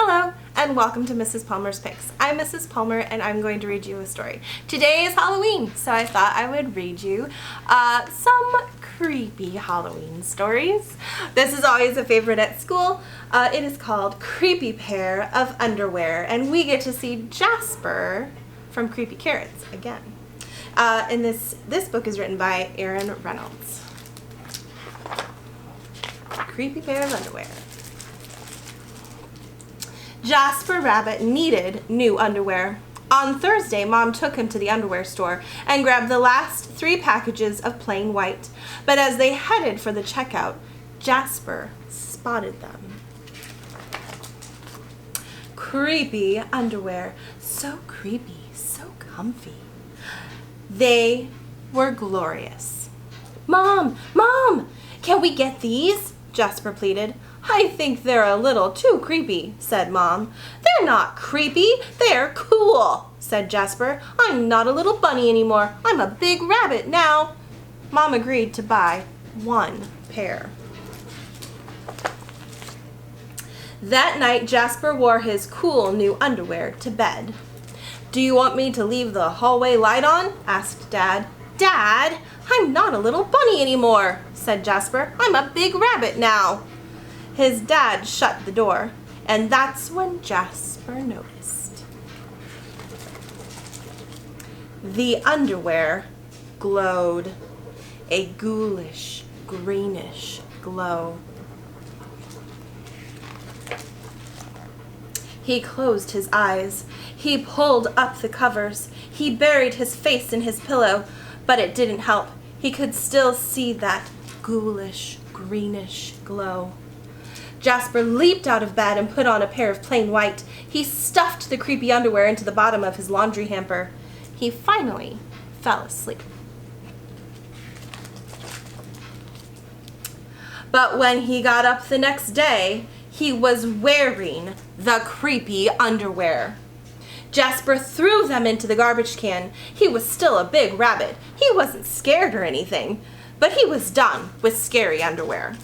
Hello, and welcome to Mrs. Palmer's Picks. I'm Mrs. Palmer, and I'm going to read you a story. Today is Halloween, so I thought I would read you some creepy Halloween stories. This is always a favorite at school. It is called Creepy Pair of Underwear, and we get to see Jasper from Creepy Carrots again. And this book is written by Aaron Reynolds. Creepy Pair of Underwear. Jasper Rabbit needed new underwear. On Thursday, Mom took him to the underwear store and grabbed the last 3 packages of plain white. But as they headed for the checkout, Jasper spotted them. Creepy underwear. So creepy, so comfy. They were glorious. Mom! Mom! Can we get these? Jasper pleaded. I think they're a little too creepy, said Mom. They're not creepy, they're cool, said Jasper. I'm not a little bunny anymore. I'm a big rabbit now. Mom agreed to buy 1 pair. That night, Jasper wore his cool new underwear to bed. Do you want me to leave the hallway light on? Asked Dad. Dad, I'm not a little bunny anymore, said Jasper. I'm a big rabbit now. His dad shut the door, and that's when Jasper noticed. The underwear glowed, a ghoulish, greenish glow. He closed his eyes. He pulled up the covers. He buried his face in his pillow, but it didn't help. He could still see that ghoulish, greenish glow. Jasper leaped out of bed and put on a pair of plain white. He stuffed the creepy underwear into the bottom of his laundry hamper. He finally fell asleep. But when he got up the next day, he was wearing the creepy underwear. Jasper threw them into the garbage can. He was still a big rabbit. He wasn't scared or anything, but he was done with scary underwear.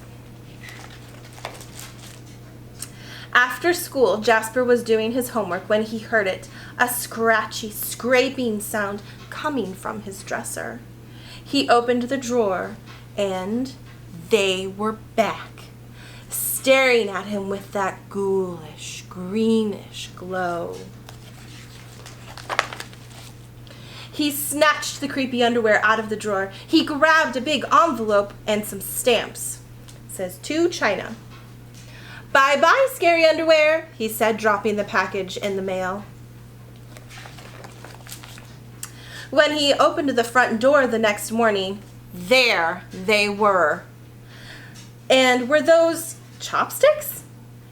After school, Jasper was doing his homework when he heard it, a scratchy, scraping sound coming from his dresser. He opened the drawer, and they were back, staring at him with that ghoulish, greenish glow. He snatched the creepy underwear out of the drawer. He grabbed a big envelope and some stamps. It says, "To China." "Bye-bye, scary underwear," he said, dropping the package in the mail. When he opened the front door the next morning, there they were. And were those chopsticks?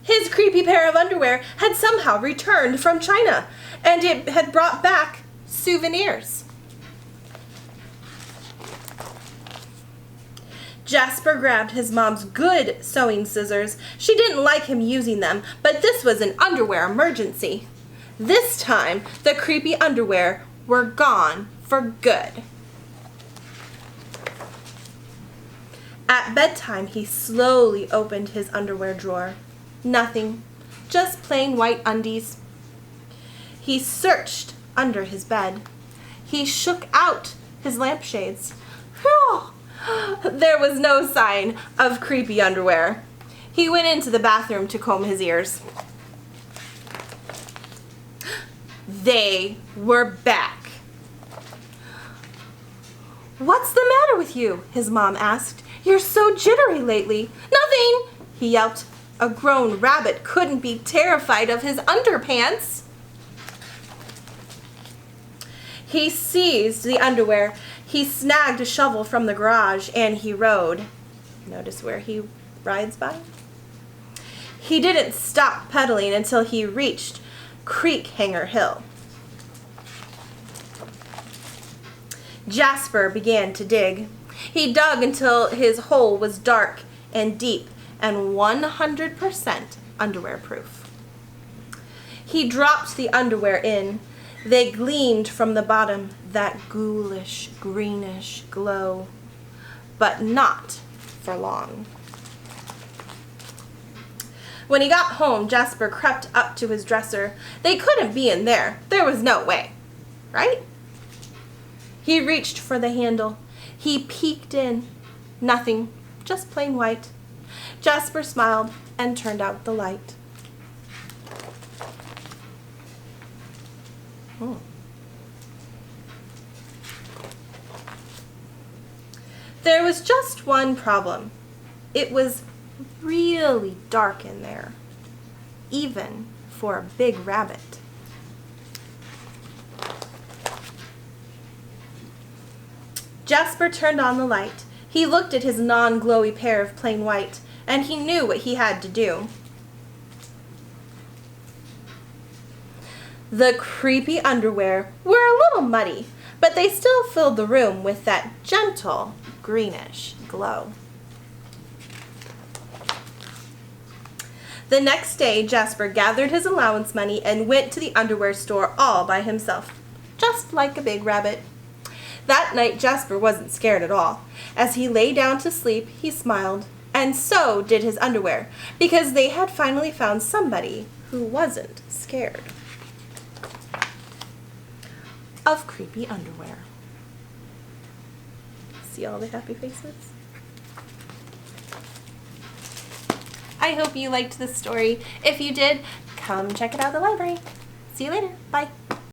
His creepy pair of underwear had somehow returned from China, and it had brought back souvenirs. Jasper grabbed his mom's good sewing scissors. She didn't like him using them, but this was an underwear emergency. This time, the creepy underwear were gone for good. At bedtime, he slowly opened his underwear drawer. Nothing, just plain white undies. He searched under his bed. He shook out his lampshades. Whew! There was no sign of creepy underwear. He went into the bathroom to comb his ears. They were back. "What's the matter with you?" his mom asked. "You're so jittery lately." "Nothing," he yelped. A grown rabbit couldn't be terrified of his underpants. He seized the underwear. He snagged a shovel from the garage, and he rode. Notice where he rides by? He didn't stop pedaling until he reached Creek Hanger Hill. Jasper began to dig. He dug until his hole was dark and deep and 100% underwear proof. He dropped the underwear in. They gleamed from the bottom, that ghoulish, greenish glow, but not for long. When he got home, Jasper crept up to his dresser. They couldn't be in there. There was no way. Right? He reached for the handle. He peeked in. Nothing. Just plain white. Jasper smiled and turned out the light. There was just one problem. It was really dark in there, even for a big rabbit. Jasper turned on the light. He looked at his non-glowy pair of plain white, and he knew what he had to do. The creepy underwear were a little muddy, but they still filled the room with that gentle greenish glow. The next day, Jasper gathered his allowance money and went to the underwear store all by himself, just like a big rabbit. That night, Jasper wasn't scared at all. As he lay down to sleep, he smiled, and so did his underwear, because they had finally found somebody who wasn't scared of creepy underwear. See all the happy faces? I hope you liked this story. If you did, come check it out at the library. See you later. Bye.